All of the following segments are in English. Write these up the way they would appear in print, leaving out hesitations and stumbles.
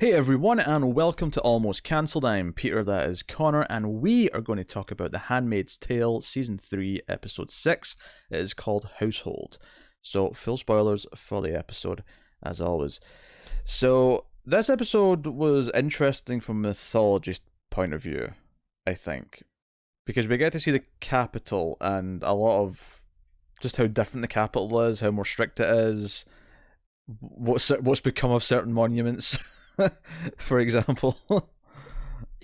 Hey everyone, and welcome to Almost Cancelled. I'm Peter, that is Connor, and we are going to talk about The Handmaid's Tale, Season 3, Episode 6. It is called Household. So, full spoilers for the episode, as always. So, this episode was interesting from a mythology point of view, I think. Because we get to see the capital and a lot of just how different the capital is, how more strict it is, what's become of certain monuments. For example.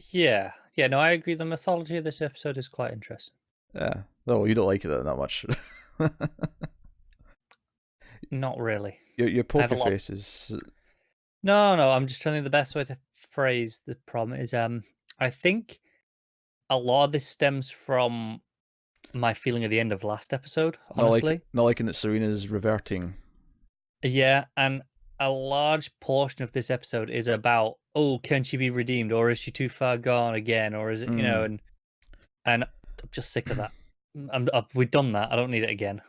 Yeah, no, I agree. The mythology of this episode is quite interesting. Yeah. Oh, you don't like it that much. Not really. Your poker face is... No, I'm just trying to think the best way to phrase the problem is I think a lot of this stems from my feeling at the end of last episode, honestly. Not liking that Serena's reverting. Yeah, and a large portion of this episode is about, oh, can she be redeemed, or is she too far gone again, or is it, and I'm just sick of that. We've done that. I don't need it again.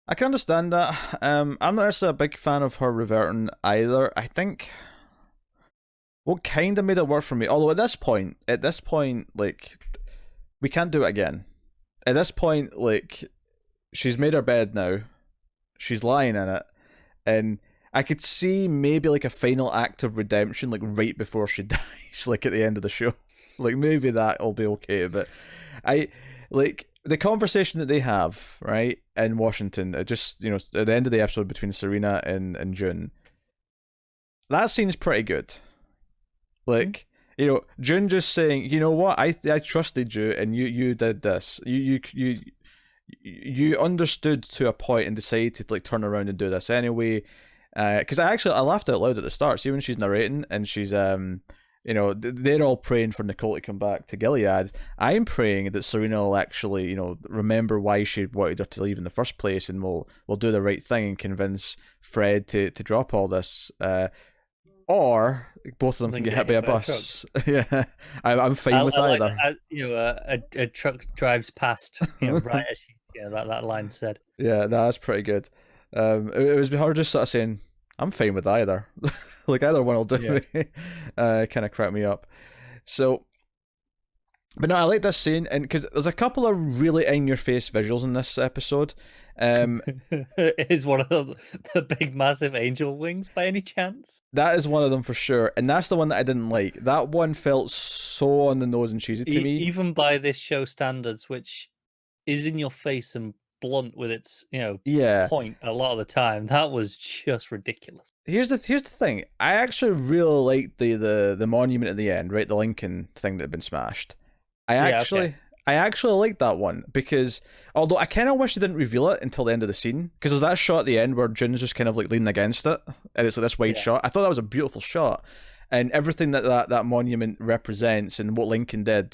I can understand that. I'm not necessarily a big fan of her reverting either. I think what kind of made it work for me, although at this point, like, we can't do it again. At this point, like, she's made her bed now. She's lying in it. And I could see maybe like a final act of redemption, like right before she dies, like at the end of the show. Like maybe that'll be okay. But I like the conversation that they have, right, in Washington, just, at the end of the episode between Serena and June. That scene's pretty good. Like, June just saying, you know what, I trusted you and you did this. You understood to a point and decided to like turn around and do this anyway. Because I laughed out loud at the start. See when she's narrating and she's they're all praying for Nicole to come back to Gilead. I'm praying that Serena will actually remember why she wanted her to leave in the first place, and will do the right thing and convince Fred to drop all this. Or both of them can get hit by a bus. Yeah, I'm fine with either. A truck drives past, right as that line said. Yeah, that's pretty good. It was her just sort of saying, "I'm fine with either." Like either one will do me. Kind of cracked me up. So, but no, I like this scene, and because there's a couple of really in-your-face visuals in this episode. Is one of the big massive angel wings by any chance? That is one of them for sure, and that's the one that I didn't like. That one felt so on the nose and cheesy to me, even by this show standards, which is in your face and blunt with its point a lot of the time. That was just ridiculous. Here's the thing. I actually really liked the monument at the end, right? The Lincoln thing that had been smashed. I actually liked that one, because although I kind of wish they didn't reveal it until the end of the scene, because there's that shot at the end where June's just kind of like leaning against it, and it's like this wide shot. I thought that was a beautiful shot, and everything that monument represents and what Lincoln did,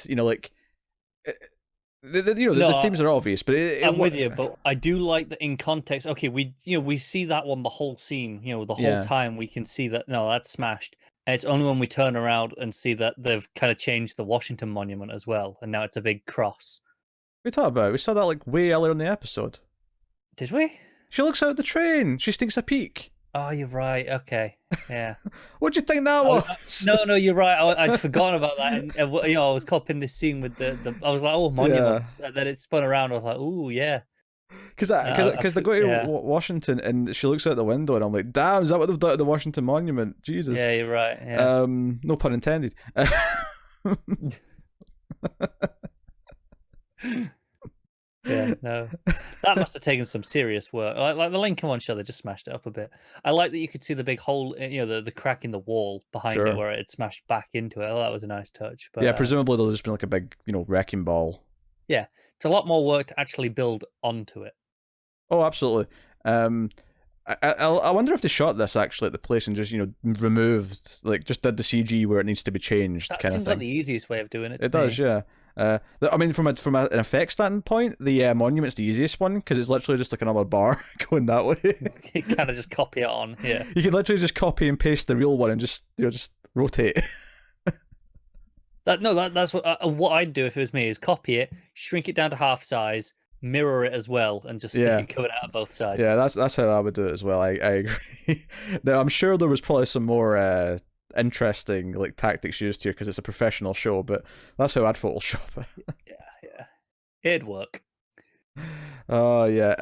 the themes are obvious, but I'm with you. But I do like that in context. Okay, we see that one the whole scene. The whole time we can see that that's smashed. And it's only when we turn around and see that they've kind of changed the Washington Monument as well, and now it's a big cross. We talked about it. We saw that like way earlier in the episode. Did we? She looks out the train. She stinks a peek. Oh, you're right. Okay, yeah. What do you think that was? No, you're right. I'd forgotten about that. And I was copying this scene with the. I was like, oh, monuments. And then it spun around. I was like, oh, yeah. Because they go to Washington and she looks out the window and I'm like, damn, is that what they've done at the Washington Monument? Jesus. Yeah, you're right. Yeah. No pun intended. Yeah, no, that must have taken some serious work. Like the Lincoln one show, they just smashed it up a bit. I like that you could see the big hole, the crack in the wall behind it where it smashed back into it. Oh, that was a nice touch. But, yeah, presumably there'll just be like a big, wrecking ball. Yeah, it's a lot more work to actually build onto it. Oh, absolutely. I wonder if they shot this actually at the place and just removed, like, just did the CG where it needs to be changed. That kind seems of thing. Like the easiest way of doing it. It does, yeah. I mean, from an effect standpoint, the monument's the easiest one because it's literally just like another bar going that way. You kind of just copy it on. Yeah, you can literally just copy and paste the real one and just rotate. That's what I'd do if it was me, is copy it, shrink it down to half size, mirror it as well, and just stick it coming out both sides. Yeah, that's how I would do it as well. I agree. Now, I'm sure there was probably some more interesting like tactics used here because it's a professional show, but that's how I'd Photoshop it. Yeah, it'd work. Oh yeah.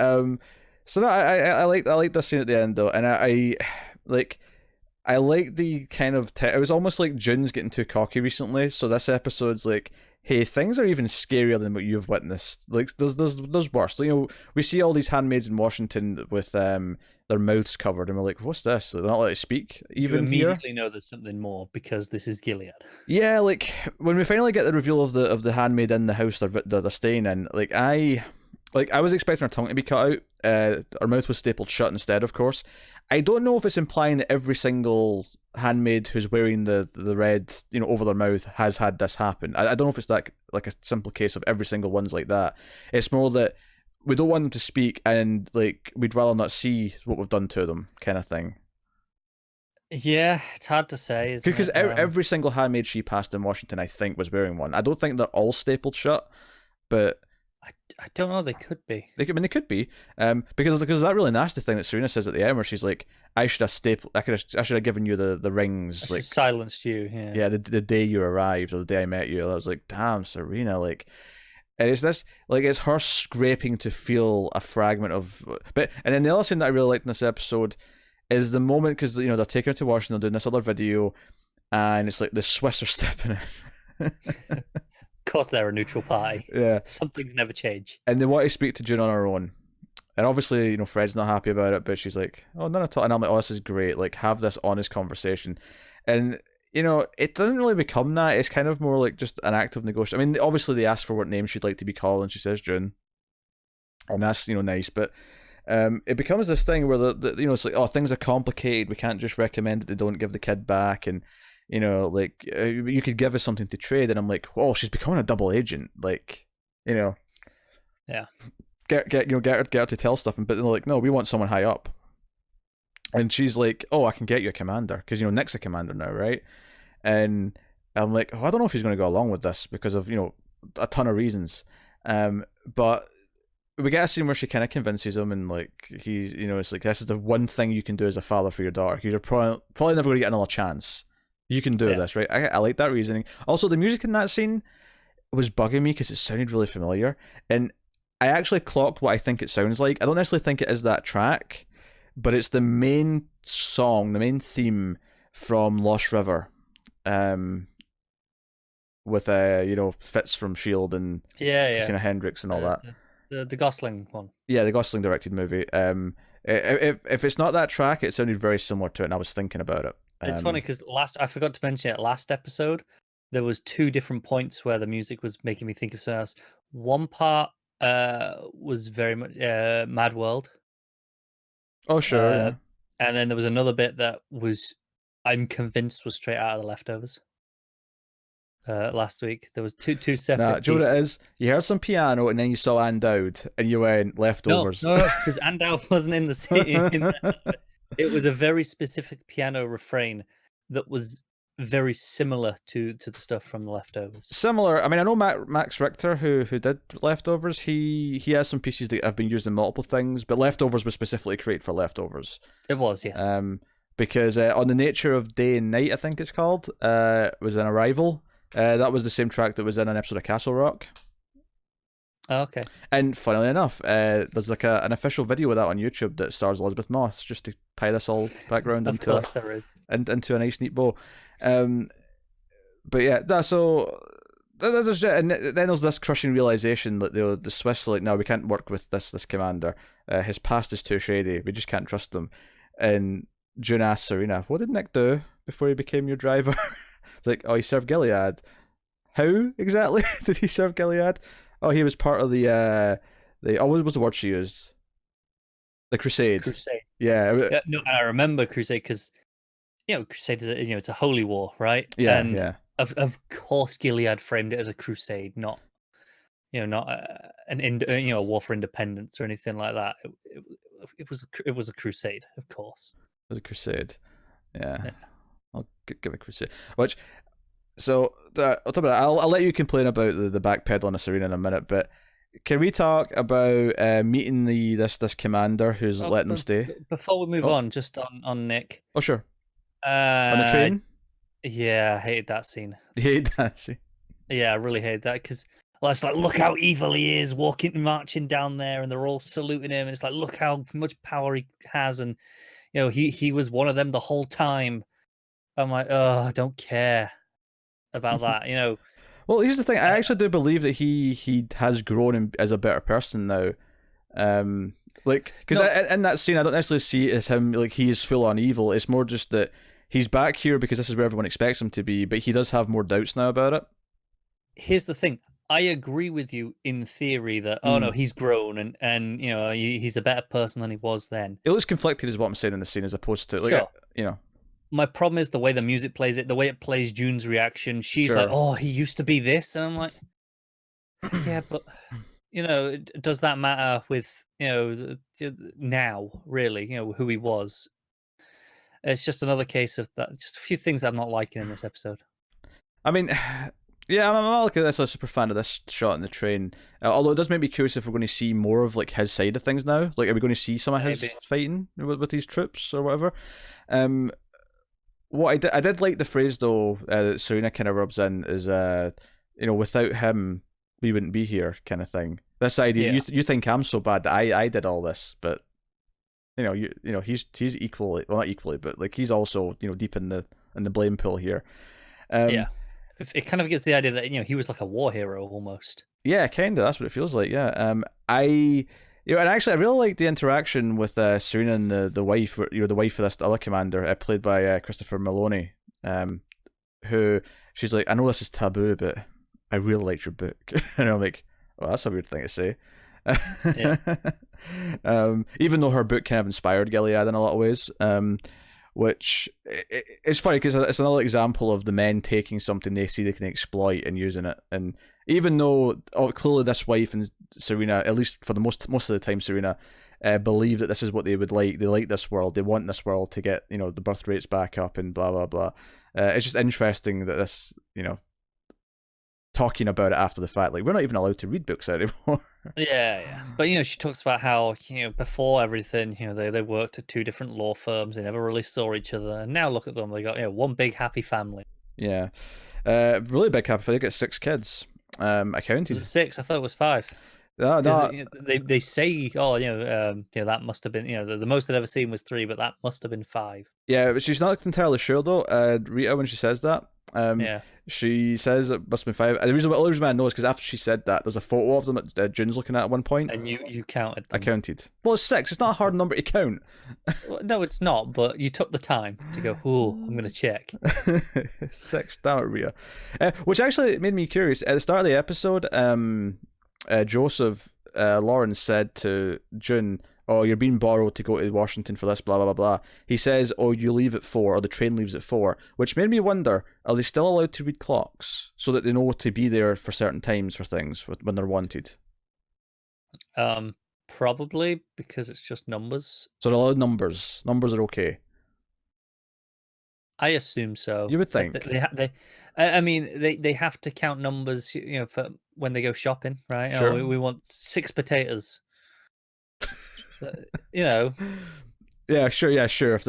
So no, I like this scene at the end though, and I like I like the kind of it was almost like June's getting too cocky recently. So this episode's like, hey, things are even scarier than what you've witnessed. Like there's worse. You know, we see all these handmaids in Washington with their mouths covered, and we're like, what's this? They're not let us speak. Even you here, immediately know there's something more because this is Gilead. yeah. Like when we finally get the reveal of the handmaid in the house they're staying in, like I was expecting her tongue to be cut out. Her mouth was stapled shut instead, of course. I don't know if it's implying that every single handmaid who's wearing the red, you know, over their mouth has had this happen. I don't know if it's that like a simple case of every single one's like that. It's more that we don't want them to speak, and like we'd rather not see what we've done to them, kind of thing. Yeah, it's hard to say, isn't Because it? every single handmaid she passed in Washington, I think, was wearing one. I don't think they're all stapled shut, but I don't know. They could be. I mean, they could be, because that really nasty thing that Serena says at the end, where she's like, "I should have stapled. I should have given you the rings, like silenced you." Yeah. the day you arrived or the day I met you." I was like, "Damn, Serena!" Like, and it's this, like, it's her scraping to feel a fragment of. But and then the other thing that I really liked in this episode is the moment, because you know they're taking her to Washington, doing this other video, and it's like the Swiss are stepping in. Of course, they're a neutral party. Yeah, some things never change. and they want to speak to June on her own. And obviously, you know, Fred's not happy about it, but she's like, "Oh, none at all." And I'm like, "Oh, this is great. Like, have this honest conversation." And you know, it doesn't really become that. It's kind of more like just an act of negotiation. I mean, obviously, they ask for what name she'd like to be called, and she says June, and that's, you know, nice. But it becomes this thing where the you know, it's like, oh, things are complicated. We can't just recommend that they don't give the kid back, and you know, like you could give us something to trade. And I'm like, oh, she's becoming a double agent. Like, you know, yeah. Get her to tell stuff, but they're like, no, we want someone high up. And she's like, oh, I can get you a commander, because you know Nick's a commander now, right? And I'm like, oh, I don't know if he's going to go along with this because of, you know, a ton of reasons. But we get a scene where she kind of convinces him, and like he's, you know, it's like, this is the one thing you can do as a father for your daughter. You're probably never going to get another chance. You can do this, right? I like that reasoning. Also, the music in that scene was bugging me because it sounded really familiar, and I actually clocked what I think it sounds like. I don't necessarily think it is that track, but it's the main song, the main theme from Lost River, with you know, Fitz from Shield and Christina Hendricks and all that. The Gosling one. Yeah, the Gosling directed movie. If it's not that track, it sounded very similar to it, and I was thinking about it. It's funny because I forgot to mention it last episode. There was two different points where the music was making me think of something else. One part was very much Mad World. Oh sure, yeah. And then there was another bit that was, I'm convinced, was straight out of The Leftovers. Last week there was two separate. Nah, do you know what it is? You heard some piano, and then you saw Anne Dowd, and you went Leftovers. No, because Anne Dowd wasn't in the scene. It was a very specific piano refrain that was very similar to the stuff from The Leftovers. Similar. I mean, I know Max Richter, who did Leftovers. He has some pieces that have been used in multiple things, but Leftovers was specifically created for Leftovers. It was, yes. Because on the Nature of Day and Night, I think it's called, was an Arrival. That was the same track that was in an episode of Castle Rock. Oh, okay. And funnily enough, there's like an official video of that on YouTube that stars Elisabeth Moss, just to tie this all background into a nice neat bow. But yeah, so and then there's this crushing realization that the Swiss are like, no, we can't work with this commander. His past is too shady. We just can't trust him. And June asks Serena, what did Nick do before he became your driver? It's like, oh, he served Gilead. How exactly did he serve Gilead? Oh, he was part of the what was the word she used? The Crusade. Crusade. Yeah. No, I remember Crusade because, you know, Crusade is it's a holy war, right? Yeah. And yeah. Of course, Gilead framed it as a crusade, not a war for independence or anything like that. It was a crusade, of course. It was a crusade. Yeah. I'll give a crusade. Which, so I'll talk about that. I'll let you complain about the backpedal on a Serena in a minute, but can we talk about meeting this commander who's letting them stay? Before we move on, just on Nick. Oh sure. On the train. Yeah, I hated that scene. You hate that scene. Yeah, I really hated that because it's like, look how evil he is, marching down there, and they're all saluting him, and it's like, look how much power he has, and he was one of them the whole time. I'm like, oh, I don't care about that. Well, here's the thing. I Uh, actually do believe that he has grown as a better person now. Like, because no, in that scene, I don't necessarily see it as him like he is full on evil. It's more just that he's back here because this is where everyone expects him to be, but he does have more doubts now about it. here's the thing. I agree with you in theory that oh no, Mm. he's grown and he's a better person than he was then. It looks conflicted, is what I'm saying in the scene, as opposed to like Sure. you know, My problem is the way the music plays it, the way it plays June's reaction. She's like, sure. "Oh, he used to be this," and I'm like, "Yeah, but does that matter with now? Really, who he was? It's just another case of that. Just a few things I'm not liking in this episode. I mean, yeah, I'm not like a super fan of this shot in the train. Although it does make me curious if we're going to see more of like his side of things now. Like, are we going to see some of Maybe, his fighting with these troops or whatever? Um, what I did like the phrase though that Serena kind of rubs in is without him we wouldn't be here kind of thing. This idea yeah, you think I'm so bad that I did all this, but he's equally, well, not equally, but like he's also deep in the blame pool here. yeah. Um, It kind of gives the idea that he was like a war hero almost. yeah, kinda. That's what it feels like. Yeah. And actually, I really like the interaction with Serena and the wife, the wife of this other commander, played by Christopher Maloney, who she's like, I know this is taboo, but I really liked your book, and I'm like, oh, that's a weird thing to say. Yeah, Even though her book kind of inspired Gilead in a lot of ways, which it's funny because it's another example of the men taking something they see they can exploit and using it. And even though clearly this wife and Serena, at least for the most of the time, Serena believe that this is what they would like. They like this world. They want this world to get the birth rates back up and blah blah blah. It's just interesting that this talking about it after the fact, like we're not even allowed to read books anymore. yeah. But she talks about how before everything, they worked at two different law firms. They never really saw each other, and now look at them. They got one big happy family. Yeah, really big happy. They got 6 kids. I Was it counted. 6? I thought it was 5. No, Because no, they say, oh, that must have been, the most I'd ever seen was 3, but that must have been 5. yeah, but she's not entirely sure though. Rita, when she says that, Yeah, she says it must have been 5. And the only reason I know is because after she said that, there's a photo of them that June's looking at one point. and you counted I them. counted. Well, it's 6. It's not a hard number to count. Well, no, it's not. But you took the time to go. Oh, I'm gonna check. 6. Damn it, Rita. Which actually made me curious. At the start of the episode, Joseph Lawrence said to June, "Oh, you're being borrowed to go to Washington for this, blah blah blah blah." He says, "Oh, you leave at 4, or the train leaves at 4," which made me wonder: are they still allowed to read clocks so that they know to be there for certain times for things when they're wanted? Probably because it's just numbers. So they're allowed numbers. Numbers are okay. I assume so. You would Like think. I mean, they have to count numbers, for when they go shopping, right? Oh, Sure. we want 6 potatoes. You know, Yeah, sure. Yeah, sure. If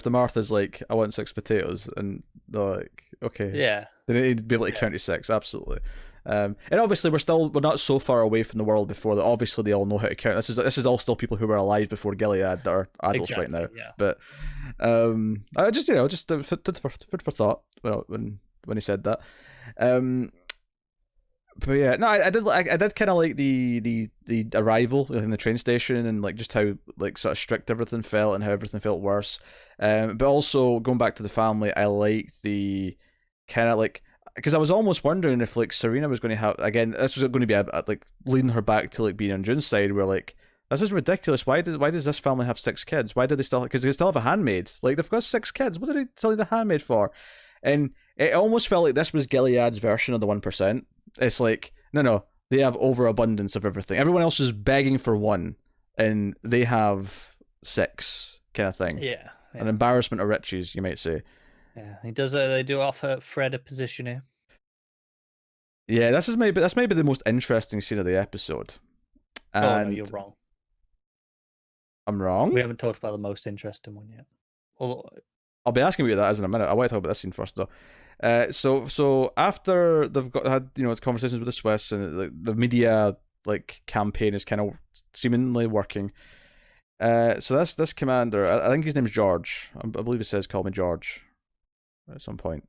the Martha's like, I want 6 potatoes, and they're like, okay, yeah, they need to be able to yeah, count to 6. Absolutely. And obviously we're not so far away from the world before that. Obviously, they all know how to count. This is all still people who were alive before Gilead that are adults right exactly, now. yeah. But I just food for thought when he said that. But yeah, no, I did kind of like the arrival in the train station and like just how like sort of strict everything felt and how everything felt worse. But also going back to the family, I liked the kind of like, because I was almost wondering if like Serena was going to have, again, this was going to be like leading her back to like being on June's side, where like, this is ridiculous. Why does this family have 6 kids? Why do they still? Because they still have a handmaid. Like they've got 6 kids. What did they tell you the handmaid for? And it almost felt like this was Gilead's version of the 1%. It's like, no, they have overabundance of everything. Everyone else is begging for 1, and they have 6, kind of thing. Yeah, An yeah. embarrassment of riches, you might say. Yeah, he does. They do offer Fred a position here. Yeah, that's maybe the most interesting scene of the episode. Oh no, you're And wrong. I'm wrong. We haven't talked about the most interesting one yet. Although, I'll be asking about that as in a minute. I want to talk about this scene first, though. So after they've had conversations with the Swiss, and like the media like campaign is kind of seemingly working. So this commander, I think his name's George. I believe it says "Call me George" at some point.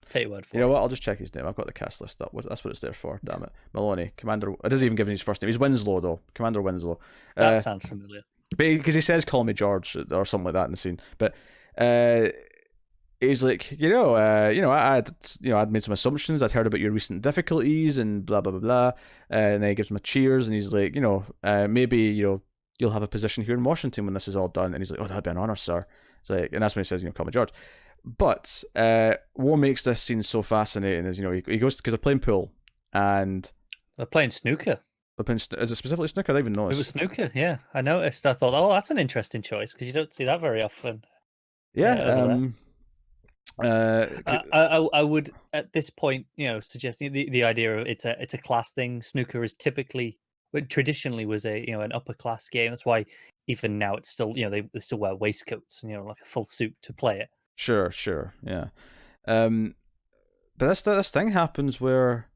Take your word for You know it. what? I'll just check his name. I've got the cast list up. That's what it's there for. Damn it, Maloney, Commander. It doesn't even give me his first name. He's Winslow though, Commander Winslow. That sounds familiar. Because he says "Call me George" or something like that in the scene. But he's like, I'd made some assumptions. I'd heard about your recent difficulties and blah blah blah blah. And then he gives him a cheers, and he's like, maybe you'll have a position here in Washington when this is all done. And he's like, oh, that'd be an honor, sir. It's like, and that's when he says, call me George. But what makes this scene so fascinating is, he goes because they're playing pool, and they're playing snooker. Is it specifically snooker? I didn't even notice. It was snooker, yeah. I noticed. I thought, oh, that's an interesting choice because you don't see that very often. Yeah. I would at this point, suggesting the idea of it's a class thing. Snooker is traditionally was an upper class game. That's why even now it's still they still wear waistcoats and like a full suit to play it. Sure, yeah. But this thing happens where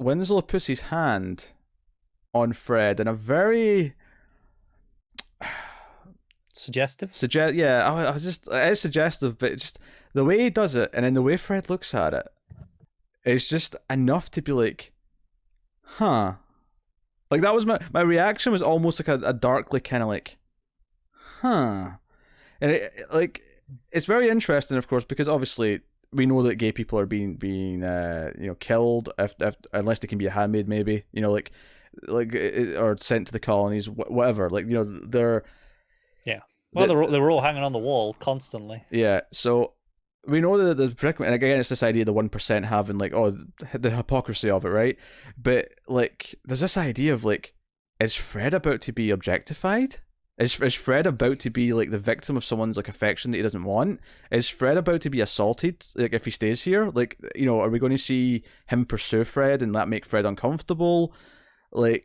Winslow puts his hand on Fred in a very suggestive. Yeah, I was just it's suggestive, but just the way he does it, and then the way Fred looks at it, it's just enough to be like, huh. Like that was my reaction was almost like a darkly kind of like, huh. And it's very interesting, of course, because obviously we know that gay people are being killed if unless they can be a handmaid, maybe or sent to the colonies, whatever. They're Well, they were all hanging on the wall constantly. Yeah, so we know that the predicament, and again, it's this idea of the 1% having the hypocrisy of it, right? But there's this idea of is Fred about to be objectified? Is Fred about to be the victim of someone's affection that he doesn't want? Is Fred about to be assaulted if he stays here? Are we going to see him pursue Fred and that make Fred uncomfortable? And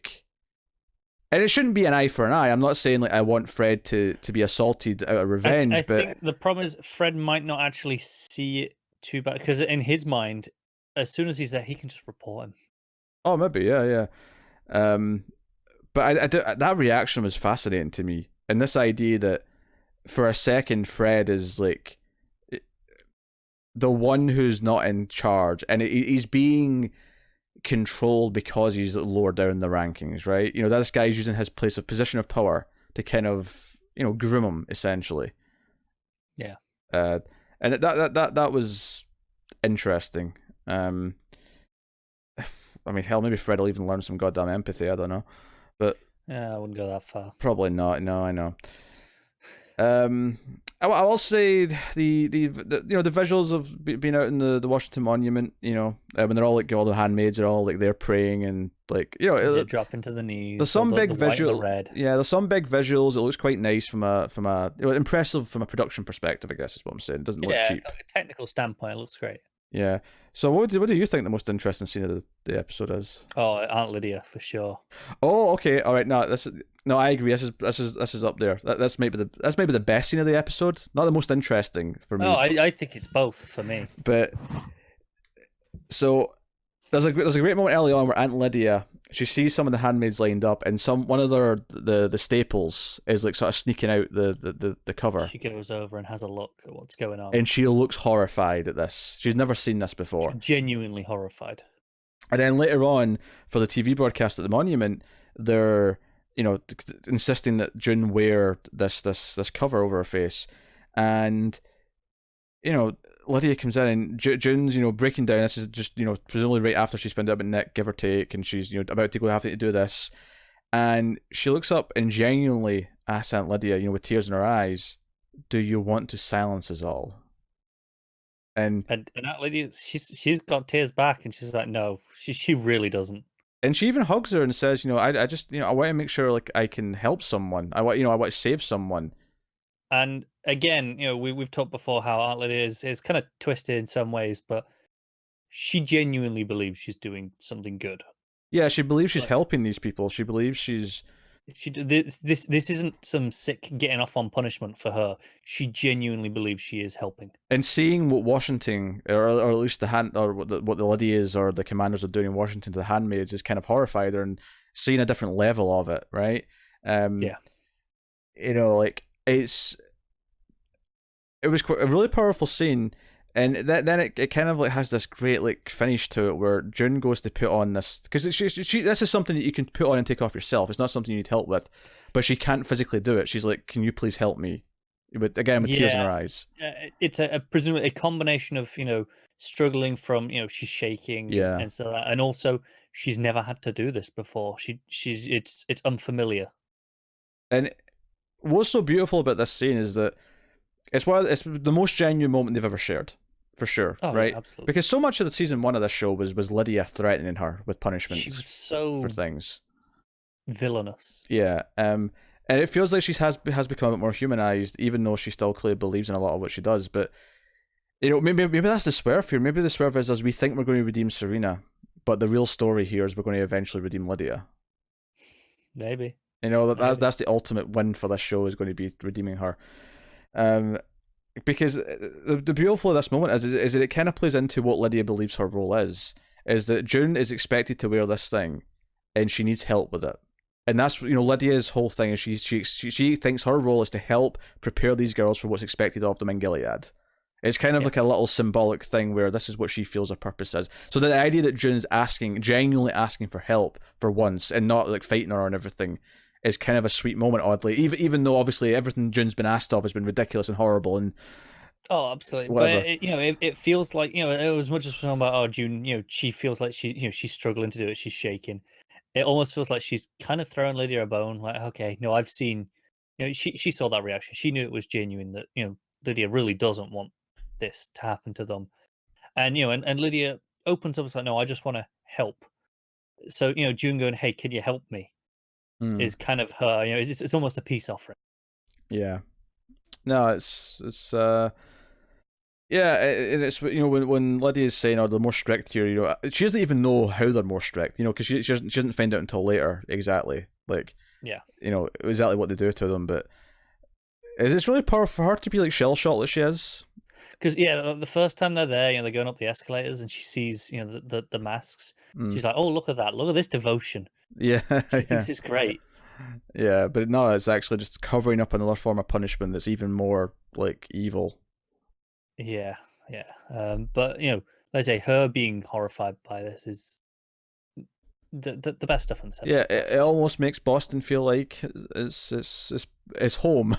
it shouldn't be an eye for an eye. I'm not saying I want Fred to be assaulted out of revenge. I think the problem is Fred might not actually see it too bad because in his mind, as soon as he's there, he can just report him. Oh, maybe, yeah. But that reaction was fascinating to me, and this idea that for a second Fred is the one who's not in charge, and he's being controlled because he's lower down the rankings, right? This guy's using his position of power to kind of groom him essentially. Yeah. And that was interesting. I mean, hell, maybe Fred will even learn some goddamn empathy. I don't know, but yeah, I wouldn't go that far. Probably not. No, I know. I will say the visuals of being out in the Washington Monument, when they're all all the handmaids are all they're praying and they drop into the knees. There's some big visual, yeah. There's some big visuals. It looks quite nice from a impressive from a production perspective. I guess is what I'm saying. It doesn't look cheap. From a technical standpoint, it looks great. Yeah. So what do you think the most interesting scene of the episode is? Oh, Aunt Lydia for sure. Oh, okay, all right. No, I agree. This is up there. That's maybe the best scene of the episode. Not the most interesting for me. Oh, I think it's both for me. But so there's a great moment early on where Aunt Lydia, she sees some of the handmaids lined up, and one of the staples is sort of sneaking out the cover. She goes over and has a look at what's going on, and she looks horrified at this. She's never seen this before. She's genuinely horrified. And then later on, for the TV broadcast at the monument, they're insisting that June wear this cover over her face, and Lydia comes in and June's breaking down. This is just presumably right after she's found out about Nick, give or take, and she's about to go having to do this, and she looks up and genuinely asks Aunt Lydia, with tears in her eyes, "Do you want to silence us all?" And Aunt Lydia, she's got tears back, and she's like, "No, she really doesn't." And she even hugs her and says, I just I want to make sure I can help someone. I want to save someone. And again, we've talked before how Aunt Lydia is kind of twisted in some ways, but she genuinely believes she's doing something good. Yeah, she believes she's helping these people. She believes she's This isn't some sick getting off on punishment for her. She genuinely believes she is helping. And seeing what Washington, or at least the hand, or what the lady is, or the commanders are doing in Washington to the handmaids, is kind of horrified her, and seeing a different level of it, right? Yeah. You know, like it was quite a really powerful scene, and then it kind of like has this great like finish to it where June goes to put on this, because she this is something that you can put on and take off yourself. It's not something you need help with, but she can't physically do it. She's like, "Can you please help me?" But again, with tears in her eyes. It's presumably a combination of struggling from she's shaking Yeah, and so that, and also she's never had to do this before. She's it's unfamiliar. and what's so beautiful about this scene is that it's the most genuine moment they've ever shared, for sure, Oh yeah, right? absolutely. Because so much of the season one of this show was Lydia threatening her with She was punishments so for things. villainous. Yeah, and it feels like she has become a bit more humanized, even though she still clearly believes in a lot of what she does. But maybe that's the swerve here. Maybe the swerve is as we think we're going to redeem Serena, but the real story here is we're going to eventually redeem Lydia. Maybe. That's the ultimate win for this show, is going to be redeeming her. Um, because the beautiful of this moment is that it kind of plays into what Lydia believes her role is that June is expected to wear this thing, and she needs help with it. And that's Lydia's whole thing is she thinks her role is to help prepare these girls for what's expected of them in Gilead. It's kind of like a little symbolic thing where this is what she feels her purpose is. So the idea that June's genuinely asking for help for once, and not like fighting her and everything, is kind of a sweet moment. Oddly, even though obviously everything June's been asked of has been ridiculous and horrible and Oh, absolutely. whatever. But it feels like as much as we're talking about June, she feels like she's struggling to do it. She's shaking. It almost feels like she's kind of throwing Lydia a bone. Like, okay, no, I've seen. She saw that reaction. She knew it was genuine. That Lydia really doesn't want this to happen to them. And and Lydia opens up and like, no, I just want to help. So June going, hey, can you help me? Is kind of her. It's almost a peace offering. Yeah. No, it's yeah, and it's when Lydia's saying, "Oh, they're more strict here," she doesn't even know how they're more strict, because she doesn't find out until later exactly, like exactly what they do to them. But it's really powerful for her to be like shell shocked that she is. Because the first time they're there, they're going up the escalators, and she sees the masks. She's like, "Oh, look at that! Look at this devotion." Yeah, she thinks it's great. Yeah, but no, it's actually just covering up another form of punishment that's even more like evil. Yeah. But let's say her being horrified by this is the best stuff in this episode. Yeah, it almost makes Boston feel like it's home,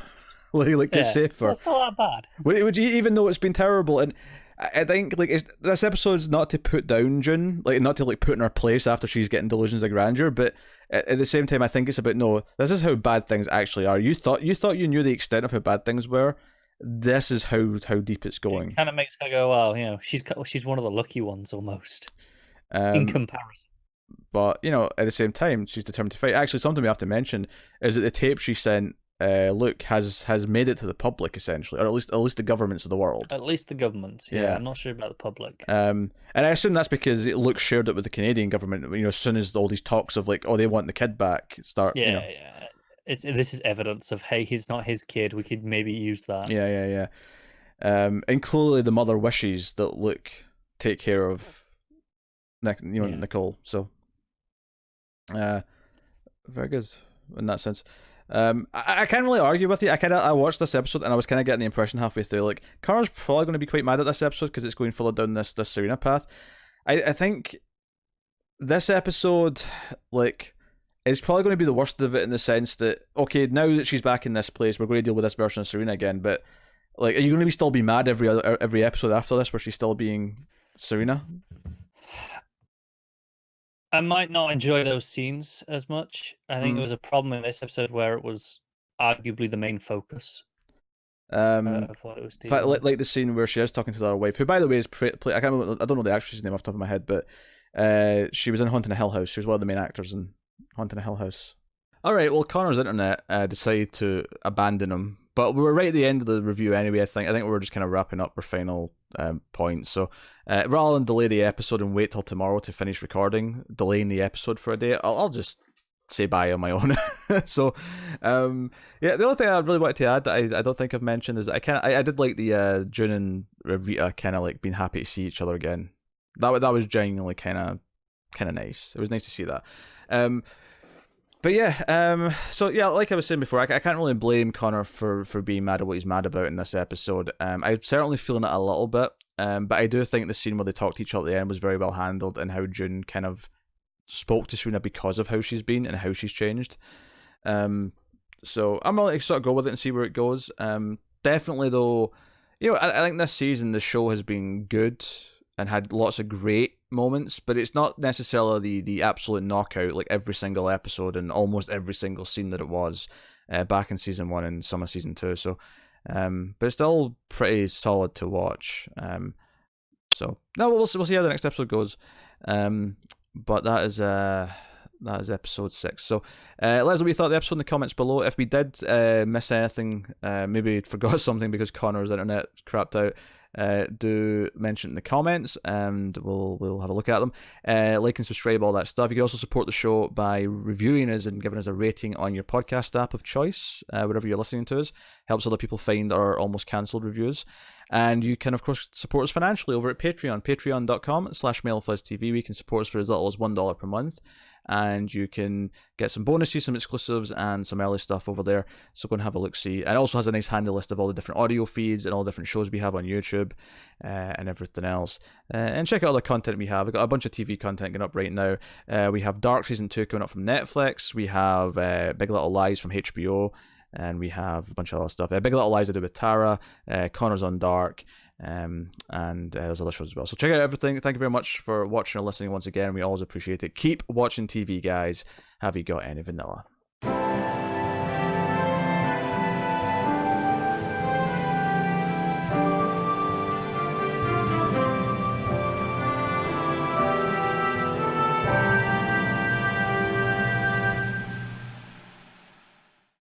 like it's safer. That's not that bad. Even though it's been terrible, and I think like this episode's not to put down June, like not to like put in her place after she's getting delusions of grandeur, but at the same time, I think it's about no. This is how bad things actually are. You thought you knew the extent of how bad things were. This is how deep it's going. It kind of makes her go, "Wow, she's one of the lucky ones almost." In comparison. But at the same time, she's determined to fight. Actually, something we have to mention is that the tape she sent Luke has made it to the public essentially, or at least the governments of the world. At least the governments, yeah. I'm not sure about the public. And I assume that's because Luke shared it with the Canadian government. As soon as all these talks of like, oh, they want the kid back start. Yeah. This is evidence of, hey, he's not his kid. We could maybe use that. Yeah. And clearly the mother wishes that Luke take care of Nicole. So, very good in that sense. I can't really argue with you. I watched this episode and I was kind of getting the impression halfway through, like, Connor's probably going to be quite mad at this episode because it's going full down this Serena path. I think this episode, like, is probably going to be the worst of it in the sense that, okay, now that she's back in this place, we're going to deal with this version of Serena again, but, like, are you going to still be mad every episode after this where she's still being Serena? I might not enjoy those scenes as much. I think there was a problem in this episode where it was arguably the main focus of what it was dealing with. Like the scene where she is talking to their wife, who, by the way, is I don't know the actress's name off the top of my head, but she was in Haunting a Hill House. She was one of the main actors in Haunting a Hill House. All right, well, Connor's internet decided to abandon him, but we were right at the end of the review anyway. I think we were just kind of wrapping up our final points. So rather than delay the episode and wait till tomorrow to finish recording, delaying the episode for a day, I'll just say bye on my own. So, yeah, the only thing I really wanted to add that I don't think I've mentioned is that I did like the June and Rita kind of like being happy to see each other again. That was genuinely kind of nice. It was nice to see that. But yeah, so yeah, like I was saying before, I can't really blame Connor for being mad at what he's mad about in this episode. I'm certainly feeling it a little bit, but I do think the scene where they talked to each other at the end was very well handled, and how June kind of spoke to Serena because of how she's been and how she's changed. So I'm gonna sort of go with it and see where it goes. Definitely though, I think this season the show has been good and had lots of great moments, but it's not necessarily the absolute knockout like every single episode and almost every single scene that it was back in season 1 and some of season 2. So, but it's still pretty solid to watch. So now we'll see how the next episode goes. But that is episode 6. So let us know what you thought of the episode in the comments below. If we did miss anything, maybe forgot something because Connor's internet crapped out, do mention in the comments and we'll have a look at them. Like and subscribe, all that stuff. You can also support the show by reviewing us and giving us a rating on your podcast app of choice, wherever you're listening to us. Helps other people find our almost cancelled reviews. And you can, of course, support us financially over at Patreon, patreon.com/MailFuzzTV. We can support us for as little as $1 per month. And you can get some bonuses, some exclusives, and some early stuff over there. So go and have a look-see. And it also has a nice handy list of all the different audio feeds and all the different shows we have on YouTube and everything else. And check out all the content we have. We've got a bunch of TV content going up right now. We have Dark Season 2 coming up from Netflix. We have Big Little Lies from HBO. And we have a bunch of other stuff. Big Little Lies I do with Tara. Connor's on Dark. And there's other shows as well. So check out everything. Thank you very much for watching or listening once again. We always appreciate it. Keep watching TV, guys. Have you got any vanilla?